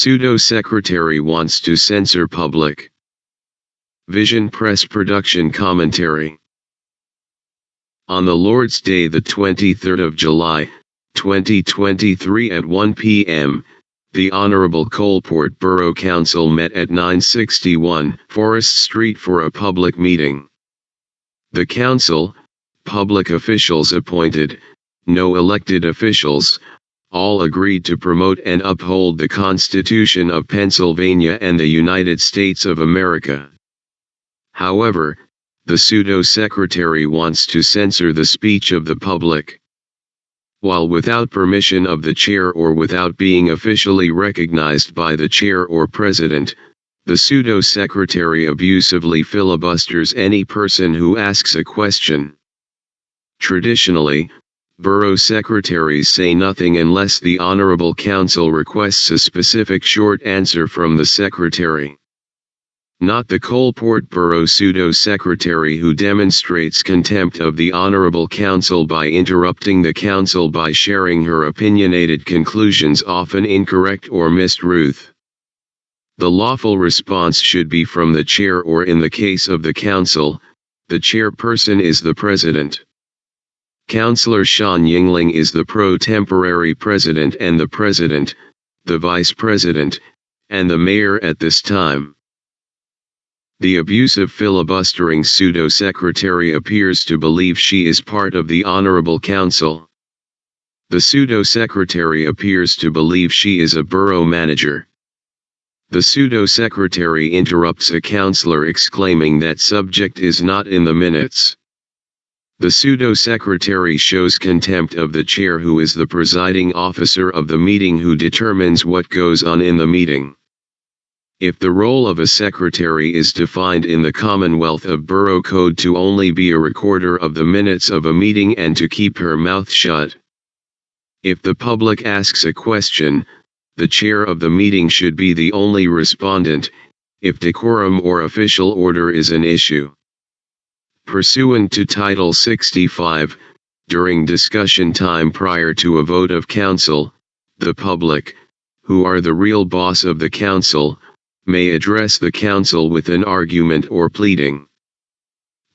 Pseudo secretary wants to censor public. Vision Press Production Commentary. On the Lord's Day, the 23rd of July, 2023 at 1 p.m., the Honorable Coalport Borough Council met at 961 Forest Street for a public meeting. The council, public officials appointed, no elected officials, all agreed to promote and uphold the Constitution of Pennsylvania and the United States of America. However, the pseudo-secretary wants to censor the speech of the public. While without permission of the chair or without being officially recognized by the chair or president, the pseudo-secretary abusively filibusters any person who asks a question. Traditionally, borough secretaries say nothing unless the Honorable Council requests a specific short answer from the secretary. Not the Coalport Borough pseudo-secretary, who demonstrates contempt of the Honorable Council by interrupting the council by sharing her opinionated conclusions, often incorrect or mistruth. The lawful response should be from the chair, or in the case of the council, the chairperson is the president. Councillor Sean Yingling is the pro-temporary president and the president, the vice president, and the mayor at this time. The abusive filibustering pseudo-secretary appears to believe she is part of the Honorable Council. The pseudo-secretary appears to believe she is a borough manager. The pseudo-secretary interrupts a councillor exclaiming that subject is not in the minutes. The pseudo-secretary shows contempt of the chair, who is the presiding officer of the meeting, who determines what goes on in the meeting. If the role of a secretary is defined in the Commonwealth of Borough Code to only be a recorder of the minutes of a meeting and to keep her mouth shut. If the public asks a question, the chair of the meeting should be the only respondent, if decorum or official order is an issue. Pursuant to Title 65, during discussion time prior to a vote of council, the public, who are the real boss of the council, may address the council with an argument or pleading.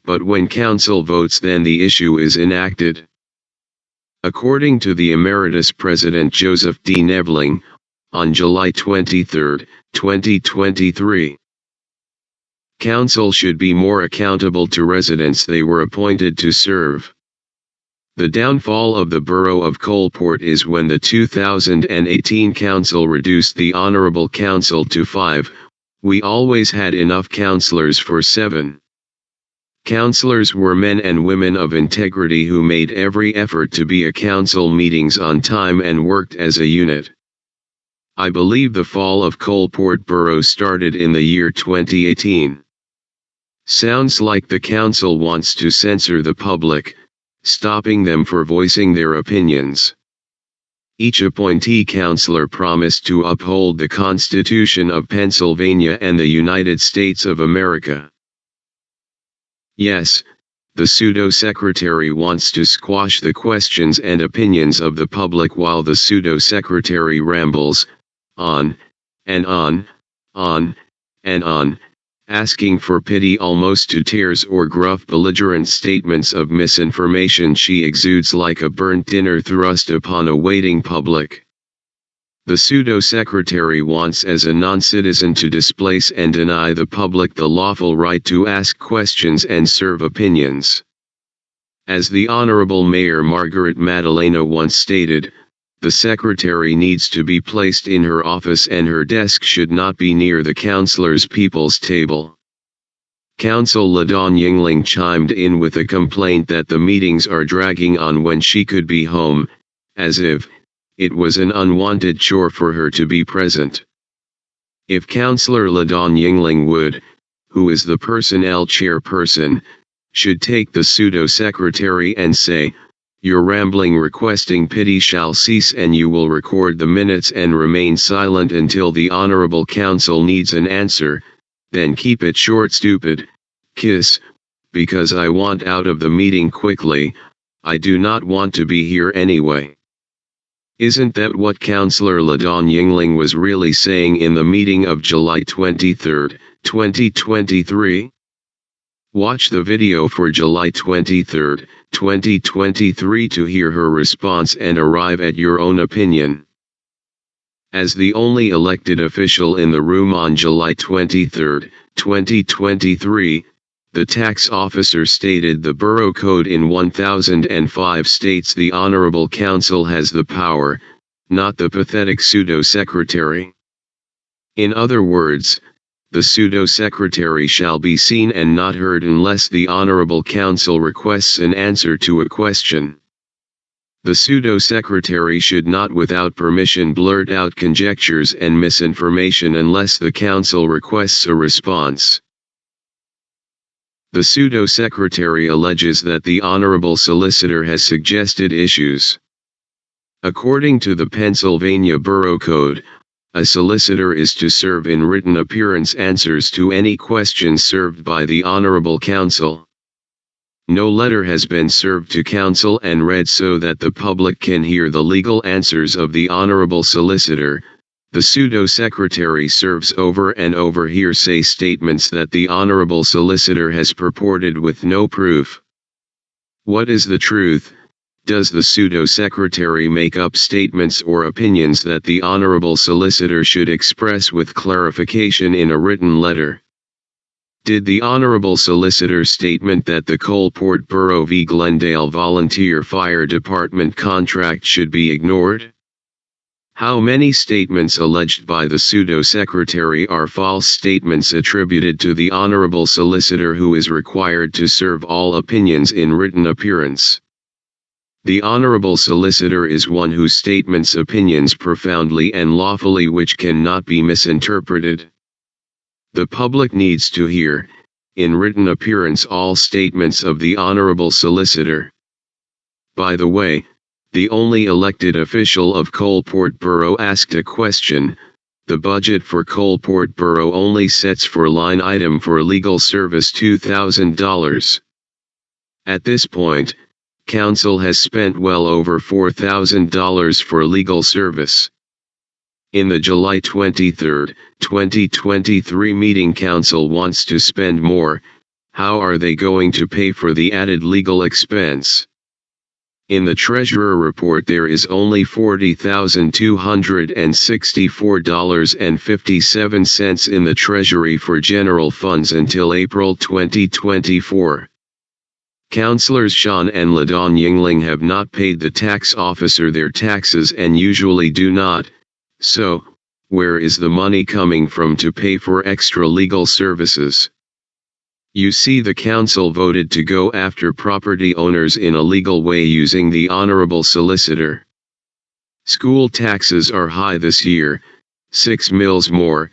But when council votes, then the issue is enacted. According to the Emeritus President Joseph D. Nebling, on July 23, 2023, council should be more accountable to residents they were appointed to serve. The downfall of the borough of Coalport is when the 2018 council reduced the Honorable Council to 5. We always had enough councillors for 7. Councillors were men and women of integrity who made every effort to be at council meetings on time and worked as a unit. I believe the fall of Coalport Borough started in the year 2018. Sounds like the council wants to censor the public, stopping them for voicing their opinions. Each appointee councillor promised to uphold the Constitution of Pennsylvania and the United States of America. Yes, the pseudo-secretary wants to squash the questions and opinions of the public, while the pseudo-secretary rambles on and on and on, asking for pity almost to tears, or gruff belligerent statements of misinformation she exudes like a burnt dinner thrust upon a waiting public. The pseudo-secretary wants as a non-citizen to displace and deny the public the lawful right to ask questions and serve opinions. As the Honorable Mayor Margaret Maddalena once stated, the secretary needs to be placed in her office and her desk should not be near the councillors' people's table. Council LaDawn Yingling chimed in with a complaint that the meetings are dragging on when she could be home, as if it was an unwanted chore for her to be present. If Councillor LaDawn Yingling would, who is the personnel chairperson, should take the pseudo-secretary and say, "Your rambling requesting pity shall cease, and you will record the minutes and remain silent until the Honorable Council needs an answer, then keep it short, stupid, kiss, because I want out of the meeting quickly, I do not want to be here anyway." Isn't that what Councillor Ladon Yingling was really saying in the meeting of July 23, 2023? Watch the video for July 23, 2023 to hear her response and arrive at your own opinion. As the only elected official in the room on July 23, 2023, the tax officer stated the Borough Code in 1005 states the Honorable Council has the power, not the pathetic pseudo-secretary. In other words, the pseudo-secretary shall be seen and not heard unless the Honorable Council requests an answer to a question. The pseudo-secretary should not without permission blurt out conjectures and misinformation unless the Council requests a response. The pseudo-secretary alleges that the Honorable Solicitor has suggested issues. According to the Pennsylvania Borough Code, a solicitor is to serve in written appearance answers to any questions served by the Honorable Council. No letter has been served to Council and read so that the public can hear the legal answers of the Honorable Solicitor. The pseudo-secretary serves over and over hearsay statements that the Honorable Solicitor has purported with no proof. What is the truth? Does the pseudo-secretary make up statements or opinions that the Honorable Solicitor should express with clarification in a written letter? Did the Honorable Solicitor's statement that the Coalport Borough v. Glendale Volunteer Fire Department contract should be ignored? How many statements alleged by the pseudo-secretary are false statements attributed to the Honorable Solicitor, who is required to serve all opinions in written appearance? The Honorable Solicitor is one who statements opinions profoundly and lawfully which cannot be misinterpreted. The public needs to hear, in written appearance, all statements of the Honorable Solicitor. By the way, the only elected official of Coalport Borough asked a question. The budget for Coalport Borough only sets for line item for legal service $2,000. At this point, Council has spent well over $4,000 for legal service. In the July 23, 2023 meeting, Council wants to spend more. How are they going to pay for the added legal expense? In the Treasurer report there is only $40,264.57 in the Treasury for general funds until April 2024. Councillors Sean and Ladon Yingling have not paid the tax officer their taxes and usually do not, so, where is the money coming from to pay for extra legal services? You see, the Council voted to go after property owners in a legal way using the Honorable Solicitor. School taxes are high this year, 6 mils more.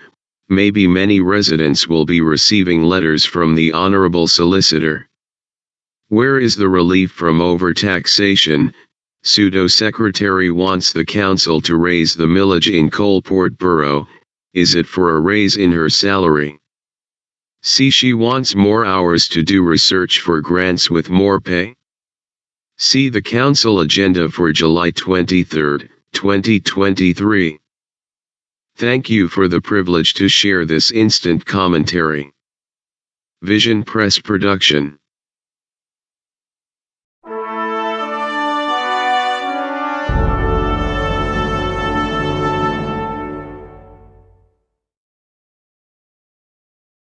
Maybe many residents will be receiving letters from the Honorable Solicitor. Where is the relief from overtaxation? Pseudo-secretary wants the Council to raise the millage in Coalport Borough. Is it for a raise in her salary? See, she wants more hours to do research for grants with more pay. See the Council agenda for July 23, 2023. Thank you for the privilege to share this instant commentary. Vision Press Production.